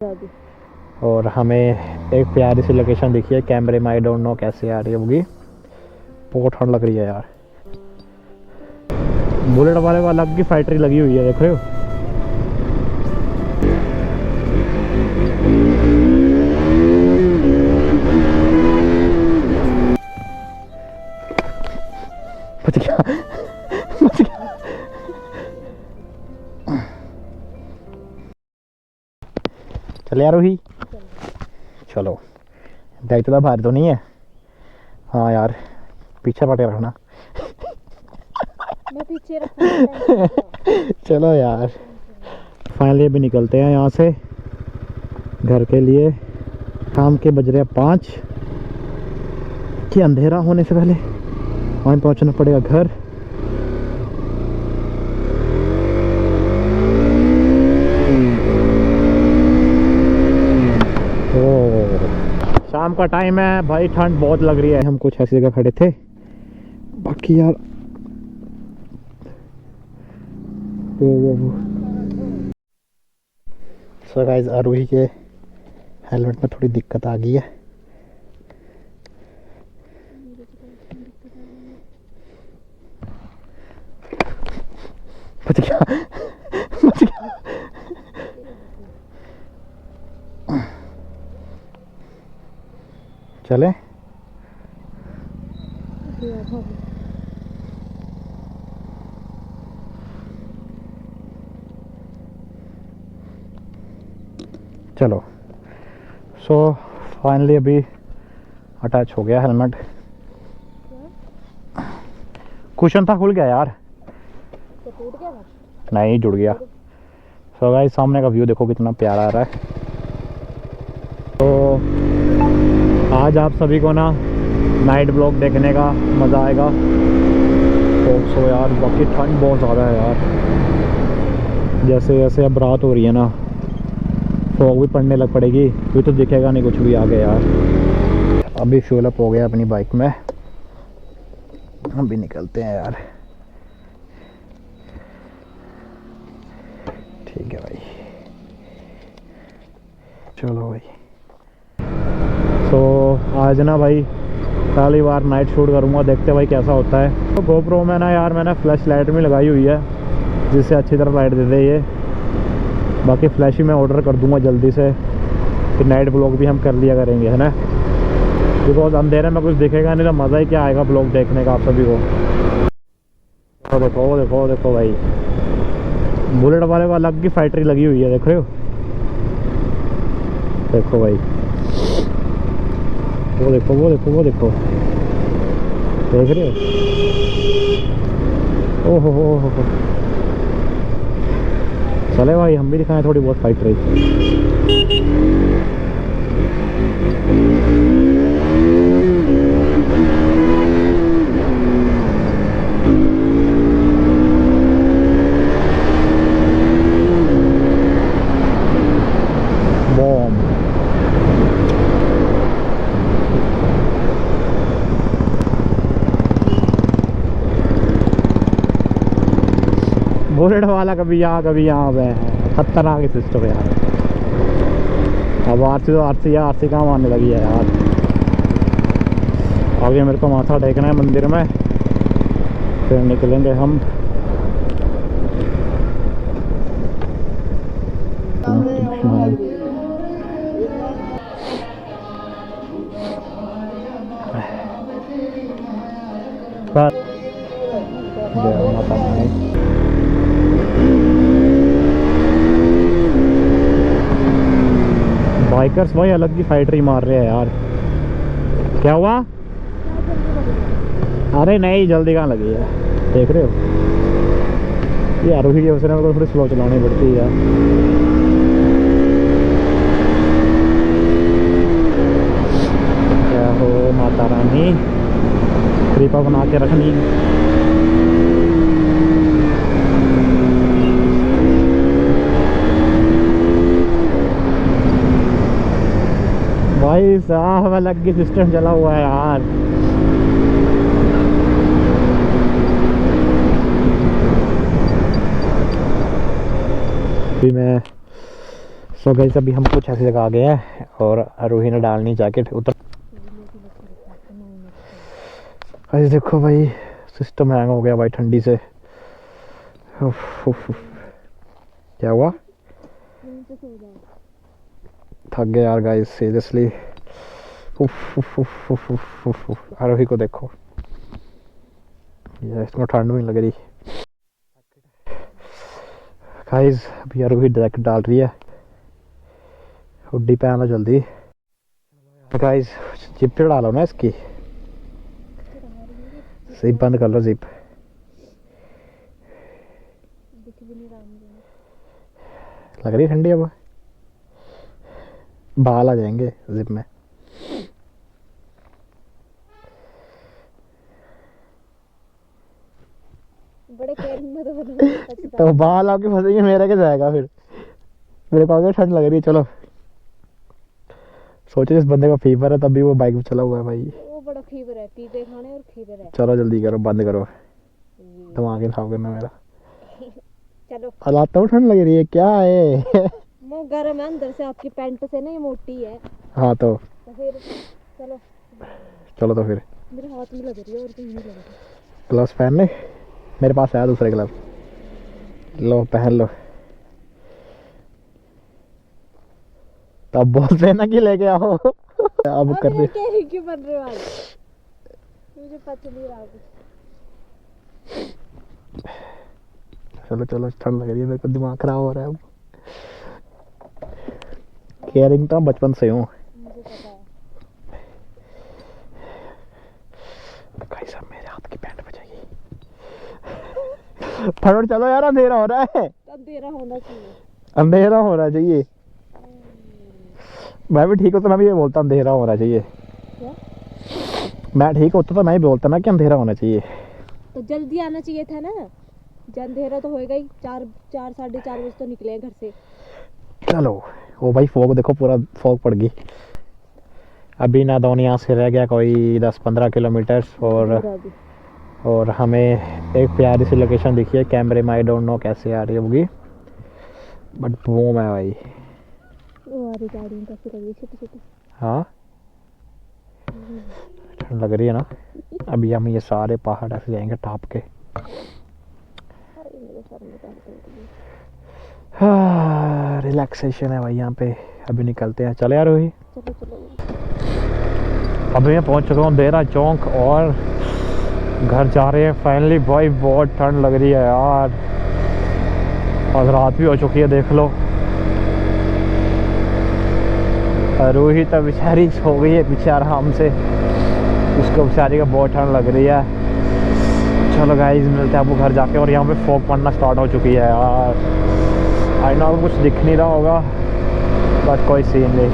और हमें एक प्यारी सी लोकेशन दिखी है कैमरे में। आई डोंट नो कैसे आ रही होगी, बहुत ठंड लग रही है यार। बुलेट वाले को अलग की फैक्ट्री लगी हुई है, देख रहे हो। बच गया, बच गया। चले यार वही, चलो। दायित्व तो भारी तो नहीं है। हाँ यार, पीछे पटे रखना। मैं पीछे रखूंगा। चलो यार, फाइनली अभी निकलते हैं यहाँ से घर के लिए। शाम के बज रहे 5 कि अंधेरा होने से पहले वहीं पहुँचना पड़ेगा घर। शाम का टाइम है भाई, ठंड बहुत लग रही है। हम कुछ ऐसी जगह खड़े थे, बाकी यार वो सो गाइस, आरोही के हेलमेट में थोड़ी दिक्कत आ गई है। बच गया, बच गया। चले चलो। सो फाइनली अभी अटैच हो गया हेलमेट। कुशन था, खुल गया यार। तो टूट गया था? नहीं, जुड़ गया। सो गाइस, सामने का व्यू देखो कितना प्यारा आ रहा है। तो आज आप सभी को ना नाइट ब्लॉग देखने का मज़ा आएगा। तो सो यार, बाकी ठंड बहुत ज़्यादा है यार। जैसे जैसे अब रात हो रही है ना, फॉग भी पड़ने लग पड़ेगी, फिर तो दिखेगा नहीं कुछ भी आगे यार। अभी फ्यूल अप हो गया अपनी बाइक में, हम भी निकलते हैं यार। ठीक है भाई, चलो भाई। तो आज ना भाई पहली बार नाइट शूट करूँगा, देखते भाई कैसा होता है। तो गोप्रो में ना यार मैंने फ्लैश लाइट भी लगाई हुई है, जिससे अच्छी तरह लाइट दे दे ये। बाकी फ्लैश ही मैं ऑर्डर कर दूंगा जल्दी से, फिर नाइट ब्लॉग भी हम कर लिया करेंगे, है ना। बिकॉज अंधेरे में कुछ दिखेगा नहीं तो मज़ा ही क्या आएगा ब्लॉग देखने का आप सभी को। तो देखो देखो देखो भाई, बुलेट वाले को अलग की फैक्ट्री लगी हुई है, देख रहे हो। देखो भाई, वो देखो वो देखो वो देखो, देख रहे हो। ओहो हो। चले भाई, हम भी दिखाएं थोड़ी बहुत फैक्ट्री। बुलेट वाला कभी यहाँ पे है, खतरनाक सिस्टम यार। अब आरसी तो आरसी कहाँ मारने लगी है यार। आगे मेरे को माथा टेकना है मंदिर में, फिर निकलेंगे हम। जय माता रानी। बाइकर्स भाई अलग की फैक्ट्री मार रहे हैं यार। क्या हुआ? अरे नहीं, जल्दी कहाँ लगी है, देख रहे हो। ये आरोही की वजह से थोड़ी स्लो चलानी पड़ती है। क्या हो माता रानी, कृपा बना के रखनी। भाई साहब अलग की सिस्टम चला हुआ है यार। अभी मैं सो गाइस अभी हम कुछ ऐसी जगह आ गए हैं और आरोही ने डालनी जैकेट उतर। गाइस देखो भाई सिस्टम हैंग हो गया भाई ठंडी से। उफ, उफ, उफ। क्या हुआ? थक गए यार गाइस सीरियसली। आरोही को देखो ये इसको ठंड में लग रही। गाइस अभी आरोही जैकेट डाल रही है। हुड्डी पहन लो जल्दी। गाइस जिप तो डालो ना इसकी। जिप बंद कर लो जिप। लग रही ठंडी अब बाल आ जाएंगे जिप में। बड़े केयरिंग में तो बना तो बाल आके फंसेंगे मेरा क्या जाएगा फिर। मेरे को आगे ठंड लग रही है। चलो सोचो इस बंदे का फीवर है तब भी वो बाइक पे चला हुआ है भाई। वो बड़ा फीवर है, टीके खाने और फीवर है। चलो जल्दी करो बंद करो दिमाग खराब करना मेरा। चलो हालात तो ठंड लग रही है क्या है। वो गर्म है अंदर से, आपकी पैंट से ना ये मोटी है हाँ तो फिर चलो। चलो तो फिर मेरे हाथ में लग रही है और कहीं नहीं लग रही। ग्लव्स पहन ले। मेरे पास है दूसरे ग्लव। लो पहन लो। तब बोलते हैं ना कि लेके आओ। अब कर रहे केयरिंग क्यों बन रहे हो आज? मुझे पता नहीं रहा कुछ। चलो चलो ठंड लग रही है मेरे को दिमाग खराब हो रहा है अब। केयरिंग तो बचपन से हूँ। मुझे पता है। भाई साहब मेरे हाथ की पैंट बचेगी। फटाफट चलो यार अंधेरा हो रहा है। अंधेरा होना चाहिए। अंधेरा होना चाहिए। मैं भी ठीक होता मैं भी ये बोलता अंधेरा होना चाहिए। क्या? मैं ठीक होता तो मैं ही बोलता ना कि अंधेरा होना चाहिए। तो जल्दी आना चाहिए था ना। अंधेरा तो होएगा ही। 4 साढ़े 4 बजे तो निकले हैं घर से। चलो ओ भाई फॉग देखो पूरा फॉग पड़ गई। अभी नादौन यहाँ से रह गया कोई 10-15 किलोमीटर और हमें एक प्यारी सी लोकेशन दिखी है कैमरे में। आई डोंट नो कैसे आ रही होगी बट बूम है भाई। वो आ रही गाड़ियों का फिर अभी छोटी। हाँ ठंड लग रही है ना। अभी हम ये सारे पहाड़ ऐसे जाएंगे टाप के। हाँ रिलैक्सेशन है भाई यहाँ पे। अभी निकलते हैं। चले यार वही चलो। अभी मैं पहुँच चुका हूँ देहरा चौक और घर जा रहे हैं फाइनली। भाई बहुत ठंड लग रही है यार और रात भी हो चुकी है देख लो। रूही तो बेचारी सो गई है पीछे आराम से। उसको बेचारी का बहुत ठंड लग रही है। चलो गाइस मिलते हैं आपको घर जाके। और यहाँ पे फॉग पड़ना स्टार्ट हो चुकी है यार। आई नो कुछ दिख नहीं रहा होगा बट कोई सीन नहीं।